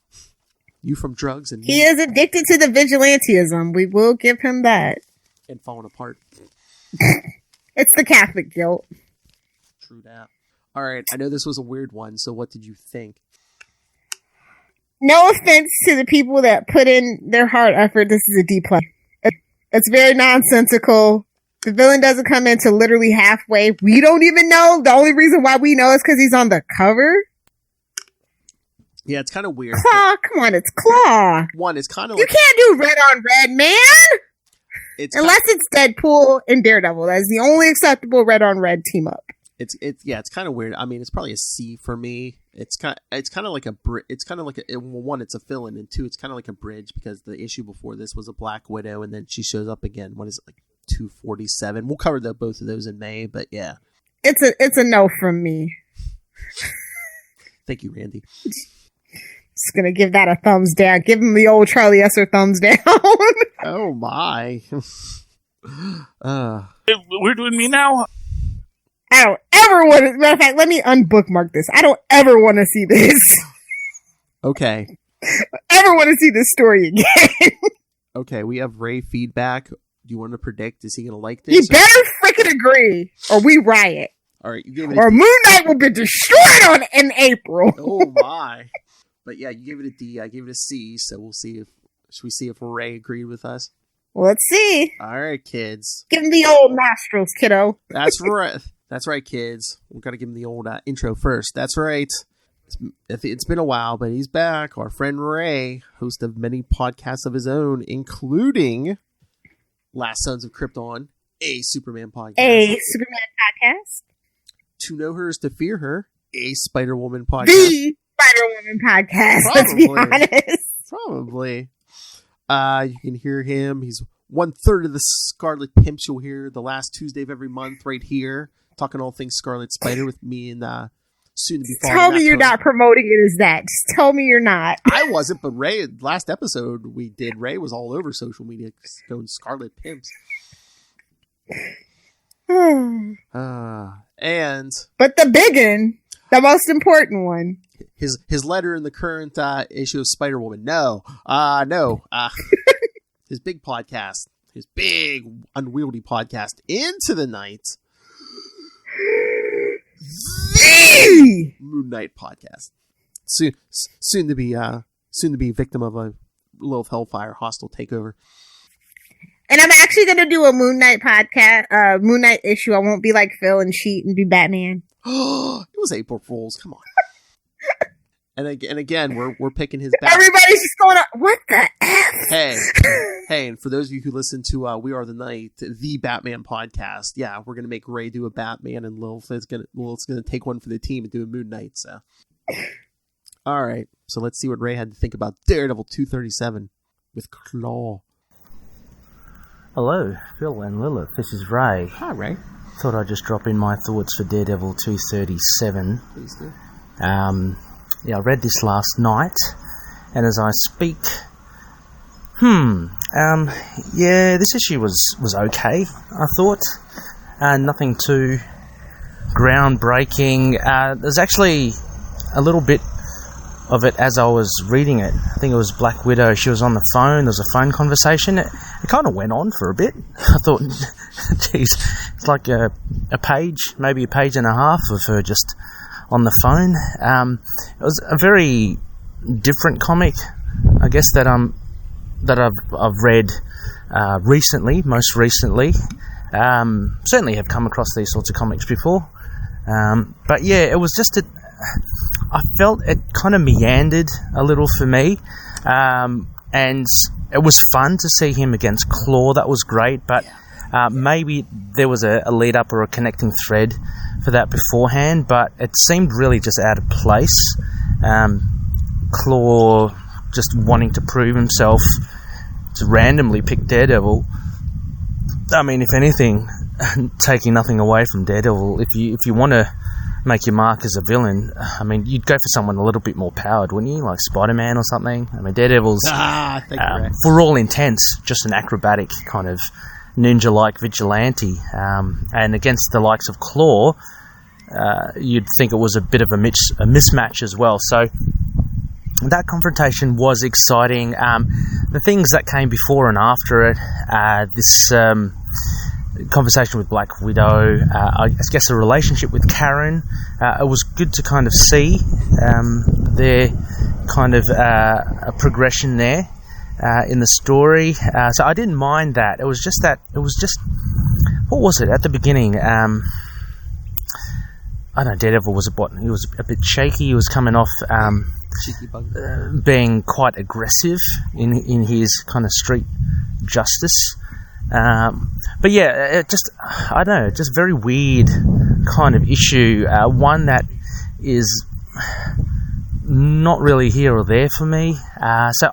C: You from drugs and
E: He is addicted to the vigilantism. We will give him that.
C: and falling apart.
E: It's the Catholic guilt.
C: True that. All right, I know this was a weird one, so what did you think?
E: No offense to the people that put in their hard effort. This is a D+. It's very nonsensical. The villain doesn't come in till literally halfway. We don't even know. The only reason why we know is because he's on the cover.
C: Yeah, it's kind of weird.
E: Klaw, come on, it's Klaw.
C: One, it's kind of
E: You
C: like...
E: can't do red on red, man! Unless it's Deadpool and Daredevil. That is the only acceptable red on red team up.
C: It's kind of weird. I mean, it's probably a C for me. It's kind of like one, it's a fill-in, and two, it's kind of like a bridge because the issue before this was a Black Widow, and then she shows up again. What is it, like 247? We'll cover both of those in May, but yeah,
E: it's a no from me.
C: Thank you, Randy.
E: Just gonna give that a thumbs down. Give him the old Charlie Esser thumbs down.
C: Oh my!
I: We're doing me now.
E: I don't ever want to. Matter of fact, let me unbookmark this. I don't ever want to see this.
C: Okay.
E: Ever want to see this story again?
C: Okay, we have Ray feedback. Do you want to predict? Is he gonna like this?
E: You better freaking agree, or we riot.
C: All right, you gave it
E: or Moon Knight will be destroyed in April.
C: Oh my! But yeah, you gave it a D. I gave it a C. So we'll see should we see if Ray agreed with us?
E: Well, let's see.
C: All right, kids.
E: Give him the old nostrils, kiddo.
C: That's right. That's right, kids. We've got to give him the old intro first. That's right. It's been a while, but he's back. Our friend Ray, host of many podcasts of his own, including Last Sons of Krypton, a Superman podcast. To Know Her Is to Fear Her, a Spider-Woman podcast.
E: The Spider-Woman podcast, let's be honest.
C: Probably. You can hear him. He's 1/3 of the Scarlet Pimps you'll hear the last Tuesday of every month right here, talking all things Scarlet Spider with me and soon to be.
E: Tell me you're not promoting it as that. Just tell me you're not.
C: I wasn't, but Ray, last episode we did, Ray was all over social media going Scarlet Pimps. And
E: but the big one, the most important one,
C: his letter in the current issue of Spider-Woman. His big podcast, his big unwieldy podcast, Into the Night. The Moon Knight podcast. Soon to be victim of a Lilith Hellfire hostile takeover.
E: And I'm actually going to do a Moon Knight podcast, Moon Knight issue. I won't be like Phil and cheat and do Batman.
C: It was April Fools. Come on. And again, we're picking his back.
E: Everybody's just going, what the F?
C: Hey, and for those of you who listen to We Are the Night, the Batman podcast, yeah, we're gonna make Ray do a Batman, and Lilith's gonna take one for the team and do a Moon Knight. So, all right, so let's see what Ray had to think about Daredevil 237 with Klaw.
A: Hello, Phil and Lilith. This is Ray.
C: Hi, Ray.
A: Thought I'd just drop in my thoughts for Daredevil 237.
C: Please do.
A: I read this last night, and as I speak, this issue was okay, I thought. Nothing too groundbreaking. There's actually a little bit of it as I was reading it. I think it was Black Widow. She was on the phone. There was a phone conversation. It kind of went on for a bit. I thought, geez, it's like a page, maybe a page and a half of her just on the phone. It was a very different comic, I guess, that I've read recently, most recently. Certainly have come across these sorts of comics before. But yeah, it was just I felt it kind of meandered a little for me. And it was fun to see him against Klaw. That was great, but maybe there was a lead up or a connecting thread for that beforehand, but it seemed really just out of place. Klaw just wanting to prove himself to randomly pick Daredevil. I mean, if anything, taking nothing away from Daredevil, if you want to make your mark as a villain, I mean, you'd go for someone a little bit more powered, wouldn't you? Like Spider-Man or something. I mean, Daredevil's, for all intents, just an acrobatic kind of ninja-like vigilante. And against the likes of Klaw, you'd think it was a bit of a mismatch as well. So that confrontation was exciting. The things that came before and after it, this conversation with Black Widow, I guess the relationship with Karen, it was good to kind of see their kind of a progression there in the story. So I didn't mind that. It was just what was it at the beginning? I don't know, Daredevil was a bit shaky. He was coming off being quite aggressive in his kind of street justice. But yeah, I don't know, just very weird kind of issue. One that is not really here or there for me. So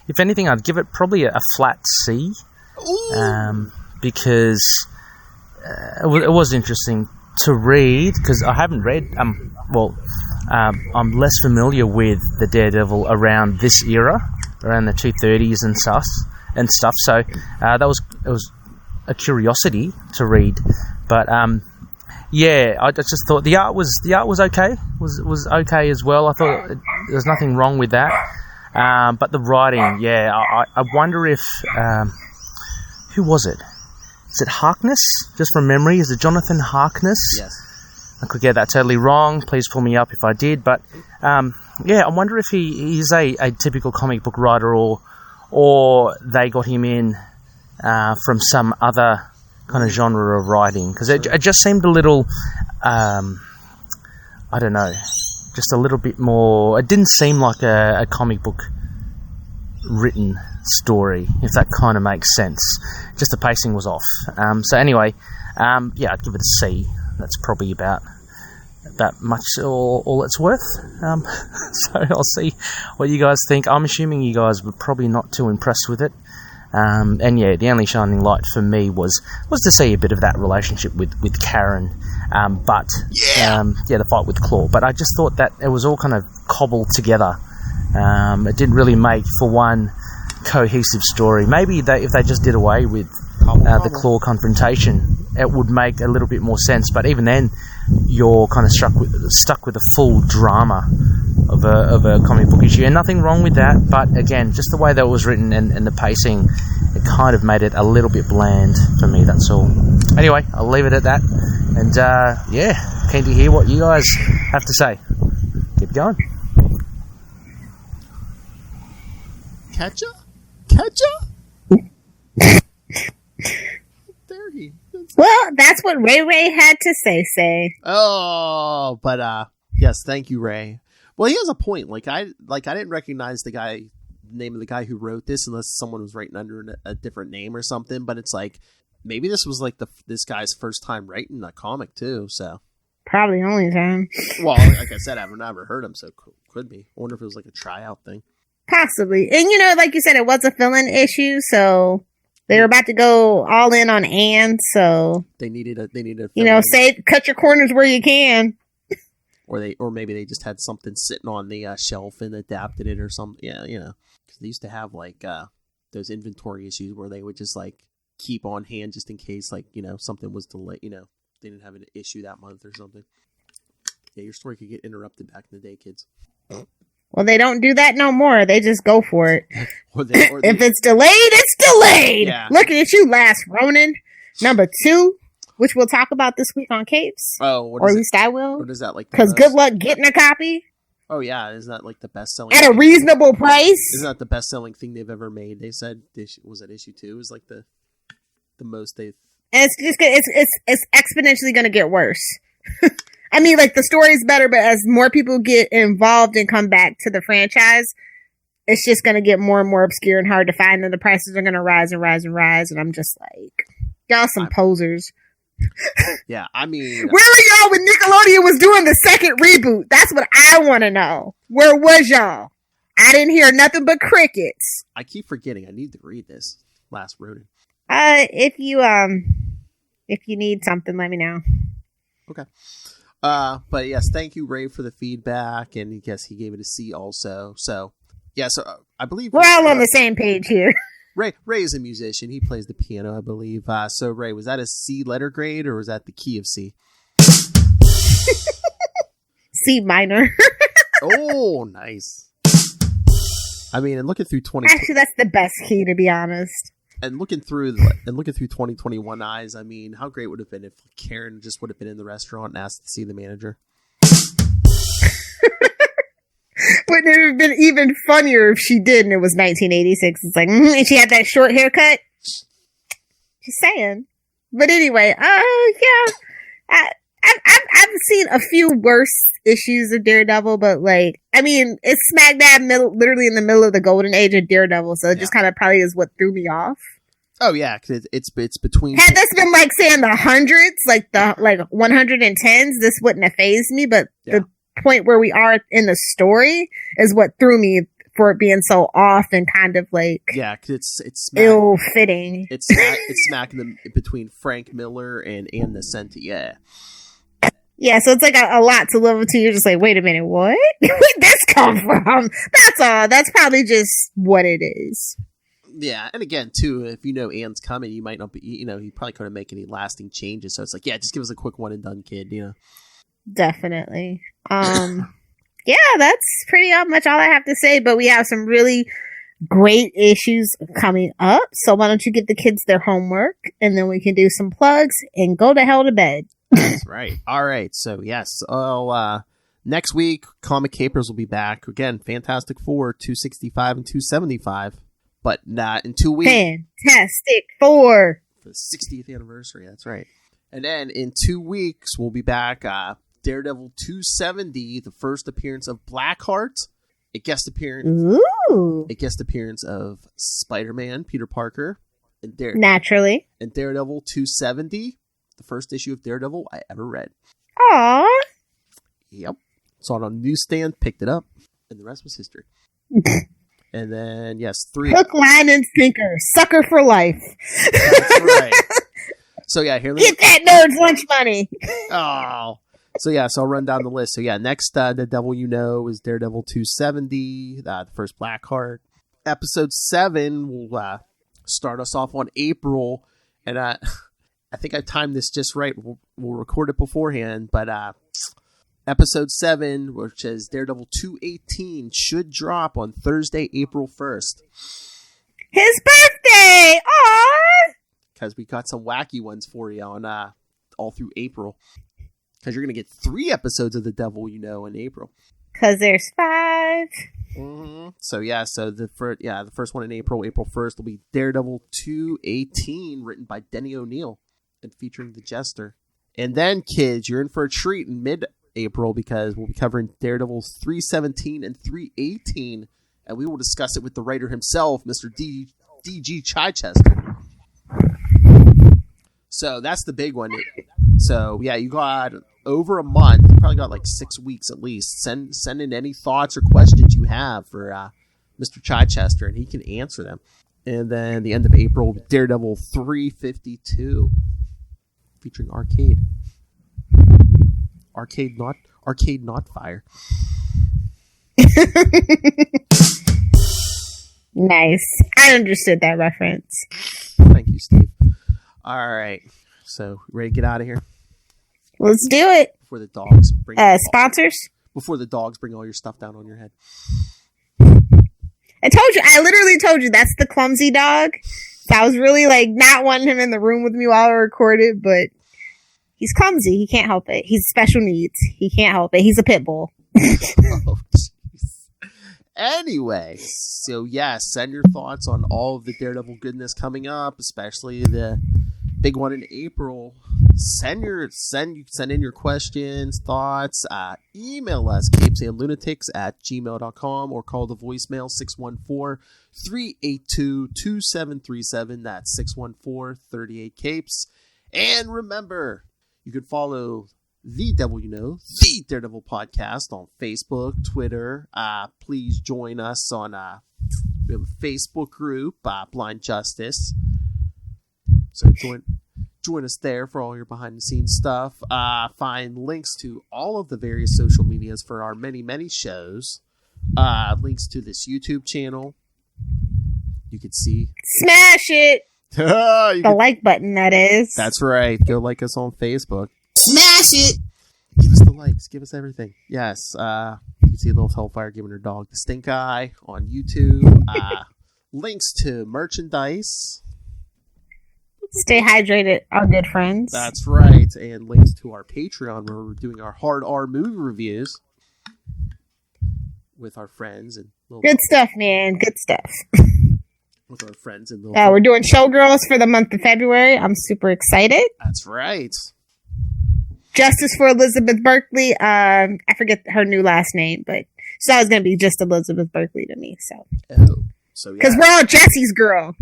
A: if anything, I'd give it probably a flat C. Because it was interesting to read, because I haven't read, I'm less familiar with the Daredevil around this era, around the 230s and stuff. So it was a curiosity to read, but yeah, I just thought the art was okay, was okay as well. I thought there's nothing wrong with that, but the writing, yeah, I wonder if who was it? Is it Harkness? Just from memory, is it Jonathan Harkness?
C: Yes.
A: I could get that totally wrong. Please pull me up if I did. But yeah, I wonder if he's a typical comic book writer, or they got him in from some other kind of genre of writing, because it just seemed a little, I don't know, just a little bit more. It didn't seem like a comic book written story, if that kind of makes sense. Just the pacing was off. So anyway, yeah, I'd give it a C. That's probably about much all it's worth. So I'll see what you guys think. I'm assuming you guys were probably not too impressed with it. And yeah, the only shining light for me was to see a bit of that relationship with Karen. But the fight with Klaw. But I just thought that it was all kind of cobbled together. It didn't really make for one cohesive story. Maybe if they just did away with the Klaw confrontation, it would make a little bit more sense. But even then, you're kind of stuck with a full drama of a comic book issue, and nothing wrong with that. But again, just the way that it was written and the pacing, it kind of made it a little bit bland for me. That's all. Anyway, I'll leave it at that. And yeah, keen to hear what you guys have to say. Keep going.
C: Ketchup? There he is.
E: Well, that's what Ray had to say.
C: Oh, but yes, thank you, Ray. Well, he has a point. I didn't recognize the name of the guy who wrote this unless someone was writing under a different name or something. But it's like maybe this was like this guy's first time writing a comic too. So
E: probably only time.
C: Well, like I said, I've never heard him, so could be. I wonder if it was like a tryout thing. Possibly.
E: And like you said, it was a fill-in issue, so they were about to go all in on Anne, so
C: they needed a
E: cut your corners where you can.
C: Or maybe they just had something sitting on the shelf and adapted it or something. Yeah, because they used to have like those inventory issues where they would just like keep on hand just in case something was delayed. They didn't have an issue that month or something. Yeah, your story could get interrupted back in the day, kids.
E: Well, they don't do that no more. They just go for it. If it's delayed, it's delayed. Yeah. Looking at you, Last Ronin, number 2, which we'll talk about this week on Capes.
C: Oh,
E: or at least I will.
C: What is that like?
E: Because good luck getting a copy.
C: Oh yeah, isn't that like the best selling
E: at a reasonable price?
C: Isn't that the best selling thing they've ever made? They said was that issue 2 is like the most they've.
E: And it's exponentially going to get worse. I mean, like, the story's better, but as more people get involved and come back to the franchise, it's just going to get more and more obscure and hard to find, and the prices are going to rise and rise and rise, and I'm just like, y'all some posers.
C: Yeah, I mean...
E: Where were y'all when Nickelodeon was doing the second reboot? That's what I want to know. Where was y'all? I didn't hear nothing but crickets.
C: I keep forgetting. I need to read this. Last Ronin.
E: If you need something, let me know.
C: Okay. But yes, thank you, Ray, for the feedback, and yes, he gave it a C also. So, yeah, I believe
E: we're all on the same page here.
C: Ray is a musician. He plays the piano, I believe. So, Ray, was that a C letter grade, or was that the key of C?
E: C minor.
C: Oh, nice. I mean, and looking through 20.
E: Actually, that's the best key, to be honest.
C: And looking through 2021 eyes, I mean, how great would it have been if Karen just would have been in the restaurant and asked to see the manager?
E: Wouldn't it have been even funnier if she did and it was 1986? It's like, and she had that short haircut. Just saying. But anyway, yeah, I've seen a few worse issues of Daredevil, but like, I mean, it's smack dab literally in the middle of the golden age of Daredevil, so it just kind of probably is what threw me off.
C: Oh yeah, because it's between.
E: Had this been like say in the hundreds, like 110s, this wouldn't have fazed me. But the point where we are in the story is what threw me for it being so off and kind of like
C: because it's
E: ill fitting.
C: It's smacking them between Frank Miller and Ann Nocenti.
E: Yeah, so it's like a lot to live up to. You're just like, wait a minute, what? Where'd this come from? That's all. That's probably just what it is.
C: Yeah, and again, too, if Ann's coming, you might not be, you probably couldn't make any lasting changes. So it's like, just give us a quick one and done, kid,
E: Definitely. Yeah, that's pretty much all I have to say, but we have some really great issues coming up. So why don't you give the kids their homework and then we can do some plugs and go to hell to bed.
C: That's right. All right. So yes. Next week, Comic Capers will be back. Again, Fantastic Four, 265 and 275. But not in 2 weeks.
E: Fantastic Four.
C: For the 60th anniversary. That's right. And then in 2 weeks, we'll be back Daredevil 270, the first appearance of Blackheart, a guest appearance of Spider-Man, Peter Parker, and
E: naturally,
C: and Daredevil 270, the first issue of Daredevil I ever read.
E: Aww.
C: Yep. Saw it on the newsstand, picked it up, and the rest was history. And then, yes, 3.
E: Hook, line, and sinker. Sucker for life.
C: That's right. So, yeah, here.
E: Get that nerd's lunch money.
C: Oh. So, yeah, so I'll run down the list. So, yeah, next, the Devil You Know is Daredevil 270, the first Blackheart. Episode 7 will start us off on April. And I think I timed this just right. We'll record it beforehand. But Episode 7, which is Daredevil 218, should drop on Thursday, April 1st.
E: His birthday! Aww!
C: Because we got some wacky ones for you on all through April. Because you're going to get 3 episodes of The Devil You Know in April.
E: Because there's 5.
C: Mm-hmm. So, yeah, so the first one in April 1st, will be Daredevil 218, written by Denny O'Neil and featuring the Jester. And then, kids, you're in for a treat in mid-April because we'll be covering Daredevils 317 and 318, and we will discuss it with the writer himself, Mr. D.G. Chichester. So that's the big one. So, yeah, you got over a month. You probably got like 6 weeks at least. Send in any thoughts or questions you have for Mr. Chichester, and he can answer them. And then the end of April, Daredevil 352, featuring Arcade. Arcade, not fire.
E: Nice. I understood that reference.
C: Thank you, Steve. All right. So, ready to get out of here?
E: Let's do it.
C: Before the dogs bring
E: sponsors?
C: Before the dogs bring all your stuff down on your head.
E: I literally told you that's the clumsy dog. So I was really like not wanting him in the room with me while I recorded, but he's clumsy. He can't help it. He's special needs. He can't help it. He's a pit bull.
C: Oh, jeez. Anyway, so yeah, send your thoughts on all of the Daredevil goodness coming up, especially the big one in April. Send in your questions, thoughts. Email us, capesandlunatics@gmail.com, or call the voicemail 614-382-2737. That's 614-38-CAPES. And remember, you can follow The Devil You Know, The Daredevil Podcast on Facebook, Twitter. Please join us on we have a Facebook group, Blind Justice. So join us there for all your behind-the-scenes stuff. Find links to all of the various social medias for our many, many shows. Links to this YouTube channel. You can see.
E: Smash it! The like button, that is.
C: That's right. Go like us on Facebook.
E: Smash it!
C: Give us the likes. Give us everything. Yes. You can see a little Hellfire giving her dog the stink eye on YouTube. Links to merchandise.
E: Stay hydrated, our good friends.
C: That's right. And links to our Patreon where we're doing our hard R movie reviews with our friends. And
E: good stuff, man. Good stuff.
C: With our friends. And
E: we're doing Showgirls for the month of February. I'm super excited.
C: That's right.
E: Justice for Elizabeth Berkley. I forget her new last name, but she's always going to be just Elizabeth Berkley to me. So, because we're all Jesse's girl.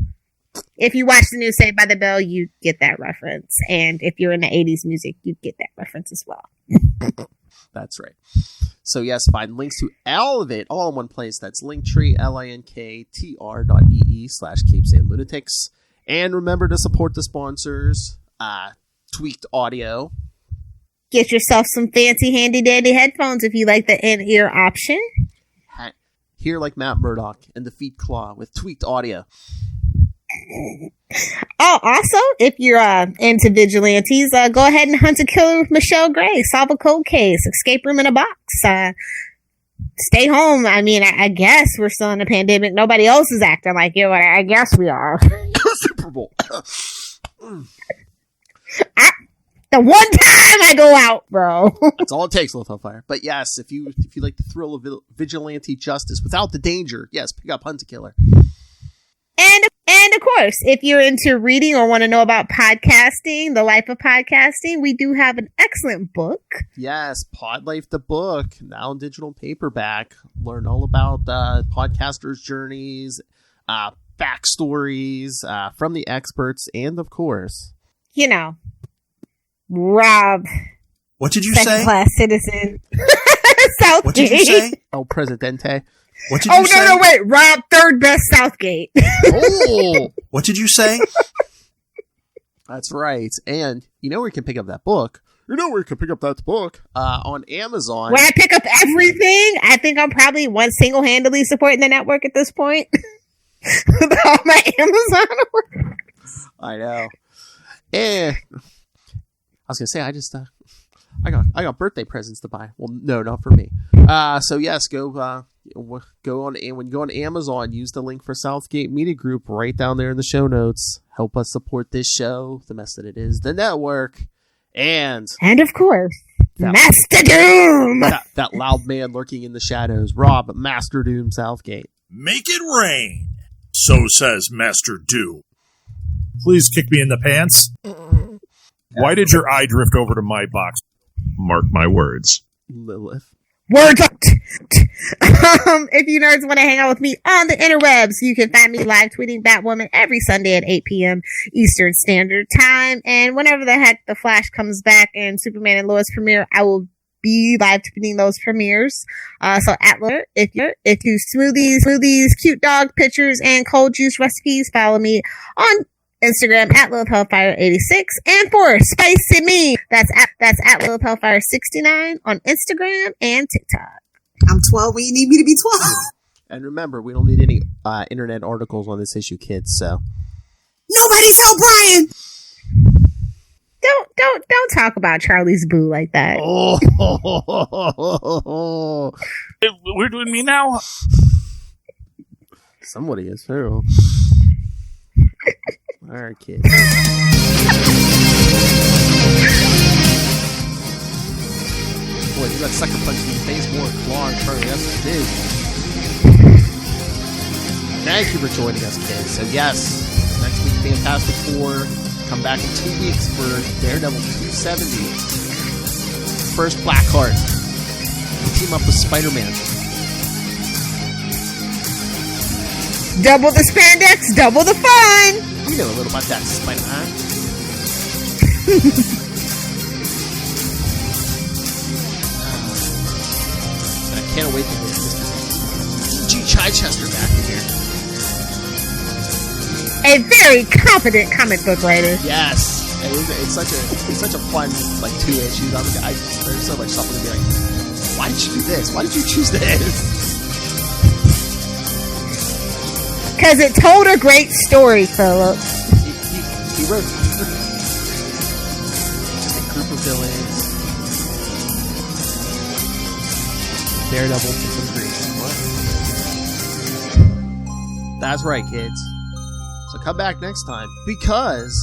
E: If you watch the new Saved by the Bell, you get that reference. And if you're in the 80s music, you get that reference as well.
C: That's right. So, yes, find links to all of it all in one place. That's Linktree, linktr.ee/capesandlunatics. And remember to support the sponsors, Tweaked Audio.
E: Get yourself some fancy handy-dandy headphones if you like the in-ear option.
C: Hear like Matt Murdock and defeat Klaw with Tweaked Audio.
E: Oh, also, if you're into vigilantes, go ahead and hunt a killer with Michelle Gray. Solve a cold case. Escape room in a box. Stay home. I mean, I guess we're still in a pandemic. Nobody else is acting like it, but I guess we are.
C: Super Bowl.
E: The one time I go out, bro.
C: That's all it takes, Little Hellfire. But yes, if you like the thrill of vigilante justice without the danger, yes, pick up Hunt a Killer.
E: And of course, course, if you're into reading or want to know about podcasting, the life of podcasting, we do have an excellent book.
C: Yes, Pod Life the book, now in digital paperback. Learn all about podcasters' journeys, backstories from the experts, and of course,
E: you know, Rob.
F: What did you say?
E: Second class citizen. Southgate.
F: What did you say?
C: El Presidente.
F: What did you say?
E: No, wait. Rob, third best Southgate.
C: Oh!
F: What did you say?
C: That's right. And you know where you can pick up that book? On Amazon.
E: Where I pick up everything? I think I'm probably single-handedly supporting the network at this point. With all my Amazon orders.
C: I know. And I was going to say, I got birthday presents to buy. Well, no, not for me. So yes, go on, and when you go on Amazon, use the link for Southgate Media Group right down there in the show notes. Help us support this show, the mess that it is, the network, and
E: of course, Master Doom.
C: That loud man lurking in the shadows, Rob, Master Doom Southgate.
J: Make it rain, so says Master Doom. Please kick me in the pants. Why did your eye drift over to my box? Mark my words.
C: Lilith.
E: Words up. If you nerds want to hang out with me on the interwebs, you can find me live tweeting Batwoman every Sunday at 8 p.m. Eastern Standard Time. And whenever the heck the Flash comes back and Superman and Lois premiere, I will be live tweeting those premieres. So Atler, if you smoothies, cute dog pictures, and cold juice recipes, follow me on Instagram at Lilith Hellfire 86, and for Spicy Me, that's at Lilith Hellfire 69 on Instagram and TikTok.
G: I'm 12 when you need me to be 12.
C: And remember, we don't need any internet articles on this issue, kids. So
G: nobody tell Brian.
E: Don't talk about Charlie's Boo like that.
J: Oh. We're doing me now.
C: Somebody is too. All right, kids. Boy, you got sucker punched in the face more Klaw and Charlie. That's what it is. Thank you for joining us, kids. So yes, next week, Fantastic Four. Come back in 2 weeks for Daredevil 270. First Blackheart. Team up with Spider-Man.
E: Double the spandex, double the fun.
C: You know a little about that, Spider-Man. I can't wait to get Mr. D.G. Chichester back in here.
E: A very competent comic book writer.
C: Yes, it's such a fun 2 issues. There's so much stuff to be like, why did you do this? Why did you choose this?
E: Because it told a great story, Philip.
C: He wrote just a group of villains. Daredevil for some reason. What? That's right, kids. So come back next time, because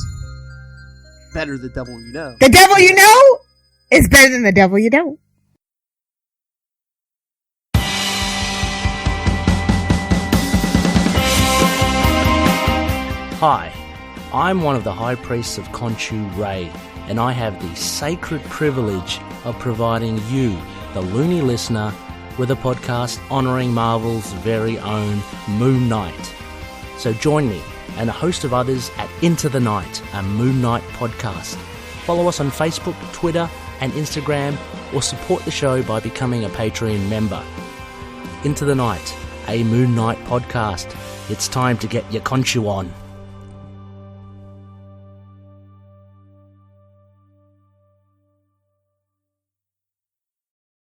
C: better the devil you know.
E: The devil you know is better than the devil you don't.
A: Hi, I'm one of the High Priests of Khonshu Ray, and I have the sacred privilege of providing you, the loony listener, with a podcast honouring Marvel's very own Moon Knight. So join me and a host of others at Into the Night, a Moon Knight podcast. Follow us on Facebook, Twitter and Instagram, or support the show by becoming a Patreon member. Into the Night, a Moon Knight podcast. It's time to get your Khonshu on.